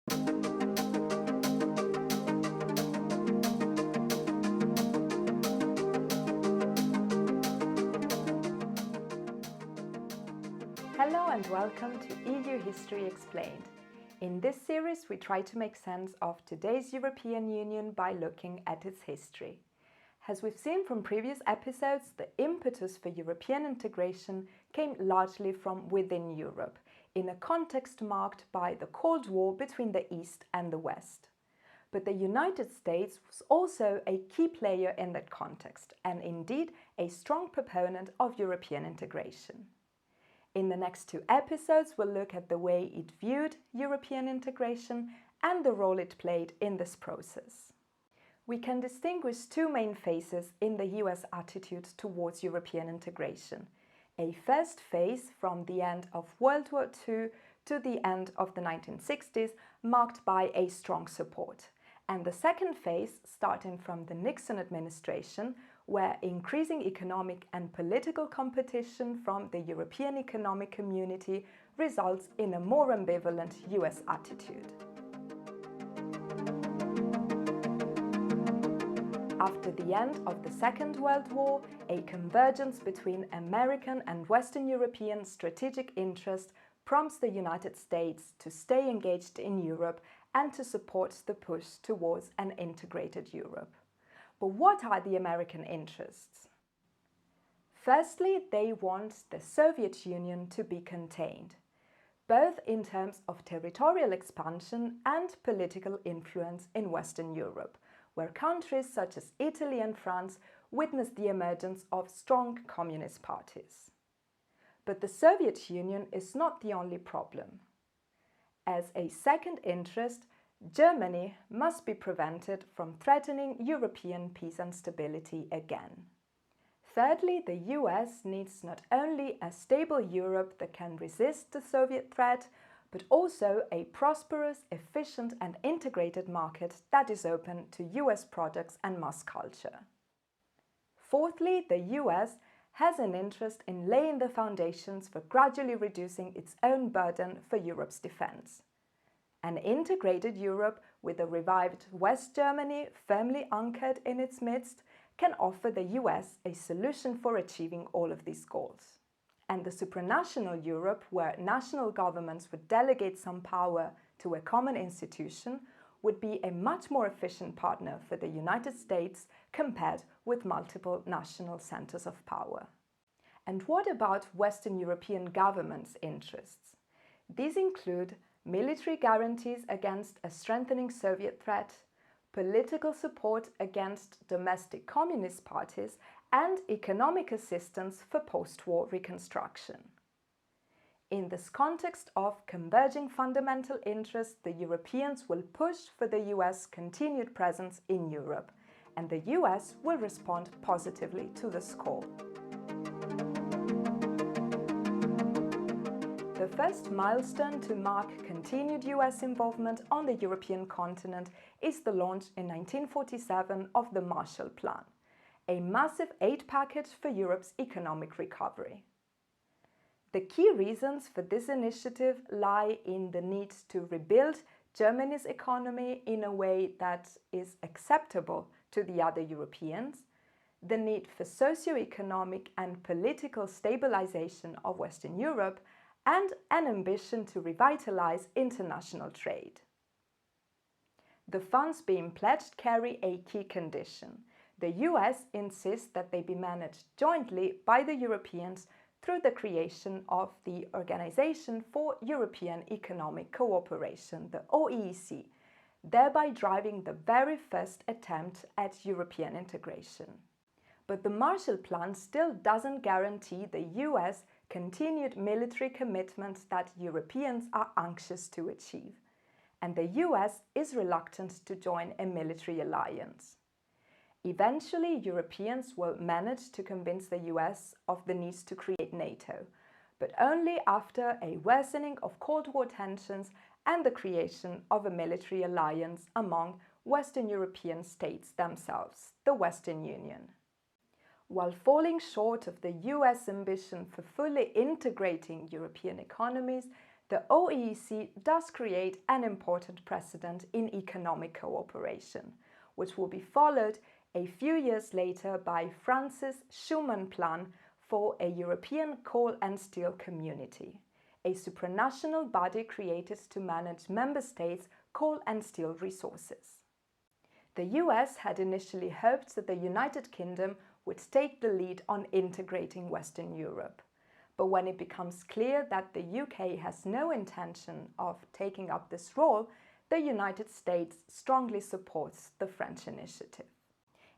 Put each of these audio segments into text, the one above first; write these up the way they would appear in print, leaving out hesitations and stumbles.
Hello and welcome to EU History Explained. In this series, we try to make sense of today's European Union by looking at its history. As we've seen from previous episodes, the impetus for European integration came largely from within Europe, in a context marked by the Cold War between the East and the West. But the United States was also a key player in that context, and indeed a strong proponent of European integration. In the next two episodes, we'll look at the way it viewed European integration and the role it played in this process. We can distinguish two main phases in the US attitude towards European integration. A first phase from the end of World War II to the end of the 1960s, marked by a strong support. And the second phase, starting from the Nixon administration, where increasing economic and political competition from the European Economic Community results in a more ambivalent US attitude. After the end of the Second World War, a convergence between American and Western European strategic interests prompts the United States to stay engaged in Europe and to support the push towards an integrated Europe. But what are the American interests? Firstly, they want the Soviet Union to be contained, both in terms of territorial expansion and political influence in Western Europe, where countries such as Italy and France witnessed the emergence of strong communist parties. But the Soviet Union is not the only problem. As a second interest, Germany must be prevented from threatening European peace and stability again. Thirdly, the US needs not only a stable Europe that can resist the Soviet threat, but also a prosperous, efficient and integrated market that is open to US products and mass culture. Fourthly, the US has an interest in laying the foundations for gradually reducing its own burden for Europe's defense. An integrated Europe with a revived West Germany firmly anchored in its midst can offer the US a solution for achieving all of these goals. And the supranational Europe, where national governments would delegate some power to a common institution, would be a much more efficient partner for the United States compared with multiple national centers of power. And what about Western European governments' interests? These include military guarantees against a strengthening Soviet threat, political support against domestic communist parties, and economic assistance for post-war reconstruction. In this context of converging fundamental interests, the Europeans will push for the US continued presence in Europe, and the US will respond positively to this call. The first milestone to mark continued US involvement on the European continent is the launch in 1947 of the Marshall Plan, a massive aid package for Europe's economic recovery. The key reasons for this initiative lie in the need to rebuild Germany's economy in a way that is acceptable to the other Europeans, the need for socio-economic and political stabilization of Western Europe, and an ambition to revitalize international trade. The funds being pledged carry a key condition. The US insists that they be managed jointly by the Europeans through the creation of the Organization for European Economic Cooperation, the OEEC, thereby driving the very first attempt at European integration. But the Marshall Plan still doesn't guarantee the US continued military commitments that Europeans are anxious to achieve, and the US is reluctant to join a military alliance. Eventually, Europeans will manage to convince the US of the need to create NATO, but only after a worsening of Cold War tensions and the creation of a military alliance among Western European states themselves, the Western Union. While falling short of the US ambition for fully integrating European economies, the OEEC does create an important precedent in economic cooperation, which will be followed a few years later by France's Schuman Plan for a European coal and steel community, a supranational body created to manage member states' coal and steel resources. The US had initially hoped that the United Kingdom would take the lead on integrating Western Europe. But when it becomes clear that the UK has no intention of taking up this role, the United States strongly supports the French initiative.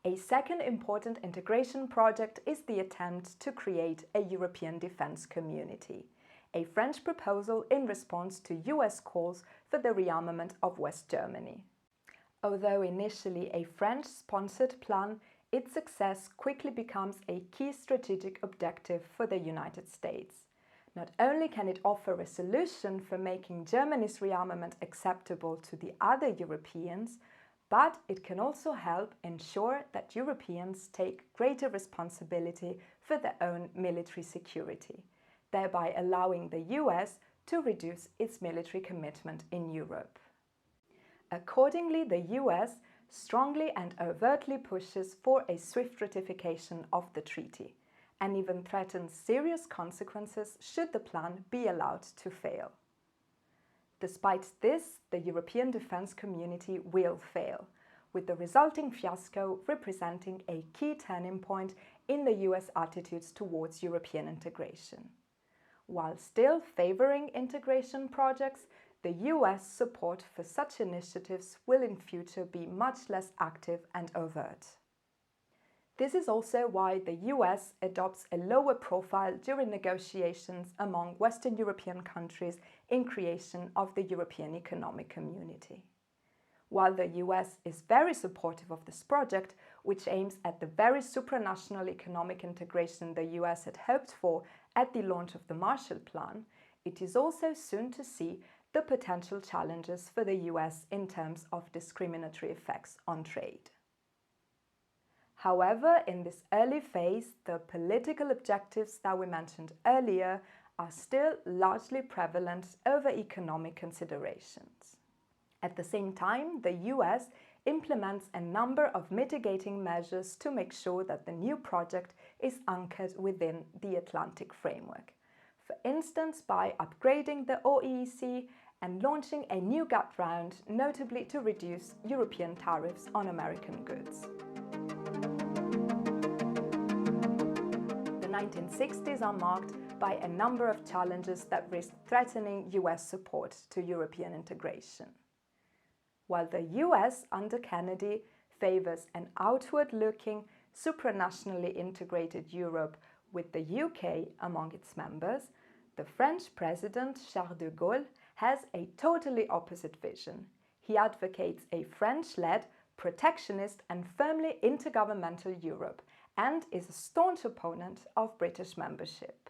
A second important integration project is the attempt to create a European defence community, a French proposal in response to US calls for the rearmament of West Germany. Although initially a French-sponsored plan, its success quickly becomes a key strategic objective for the United States. Not only can it offer a solution for making Germany's rearmament acceptable to the other Europeans, but it can also help ensure that Europeans take greater responsibility for their own military security, thereby allowing the US to reduce its military commitment in Europe. Accordingly, the US strongly and overtly pushes for a swift ratification of the treaty, and even threatens serious consequences should the plan be allowed to fail. Despite this, the European defence community will fail, with the resulting fiasco representing a key turning point in the US attitudes towards European integration. While still favouring integration projects, the US support for such initiatives will in future be much less active and overt. This is also why the US adopts a lower profile during negotiations among Western European countries in creation of the European Economic Community. While the US is very supportive of this project, which aims at the very supranational economic integration the US had hoped for at the launch of the Marshall Plan, it is also soon to see the potential challenges for the US in terms of discriminatory effects on trade. However, in this early phase, the political objectives that we mentioned earlier are still largely prevalent over economic considerations. At the same time, the US implements a number of mitigating measures to make sure that the new project is anchored within the Atlantic framework. For instance, by upgrading the OEEC and launching a new GATT round, notably to reduce European tariffs on American goods. The 1960s are marked by a number of challenges that risk threatening US support to European integration. While the US under Kennedy favors an outward-looking, supranationally integrated Europe with the UK among its members, the French president Charles de Gaulle has a totally opposite vision. He advocates a French-led, protectionist and firmly intergovernmental Europe and is a staunch opponent of British membership.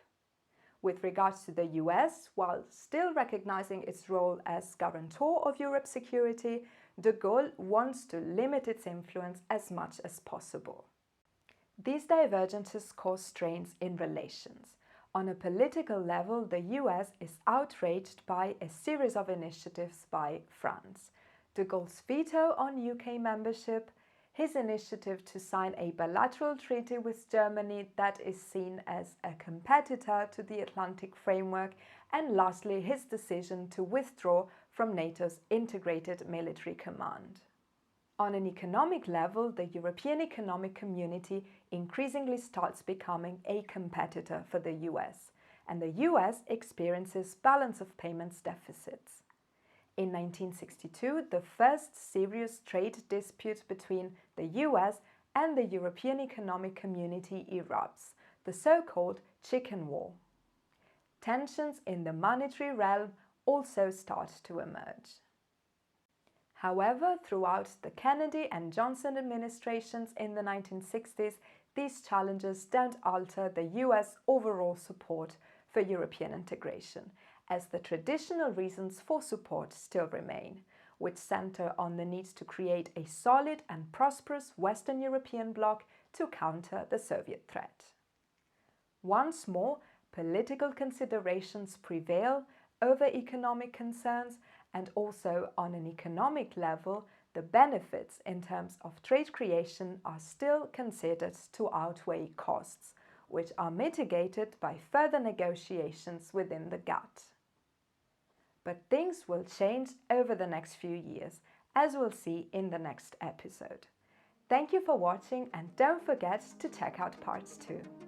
With regards to the US, while still recognizing its role as guarantor of Europe's security, de Gaulle wants to limit its influence as much as possible. These divergences cause strains in relations. On a political level, the US is outraged by a series of initiatives by France. De Gaulle's veto on UK membership, his initiative to sign a bilateral treaty with Germany that is seen as a competitor to the Atlantic framework, and lastly his decision to withdraw from NATO's integrated military command. On an economic level, the European Economic Community increasingly starts becoming a competitor for the US, and the US experiences balance of payments deficits. In 1962, the first serious trade dispute between the US and the European Economic Community erupts, the so-called Chicken War. Tensions in the monetary realm also start to emerge. However, throughout the Kennedy and Johnson administrations in the 1960s, these challenges don't alter the US overall support for European integration, as the traditional reasons for support still remain, which center on the need to create a solid and prosperous Western European bloc to counter the Soviet threat. Once more, political considerations prevail over economic concerns, and also on an economic level, the benefits in terms of trade creation are still considered to outweigh costs, which are mitigated by further negotiations within the GATT. But things will change over the next few years, as we'll see in the next episode. Thank you for watching, and don't forget to check out parts 2.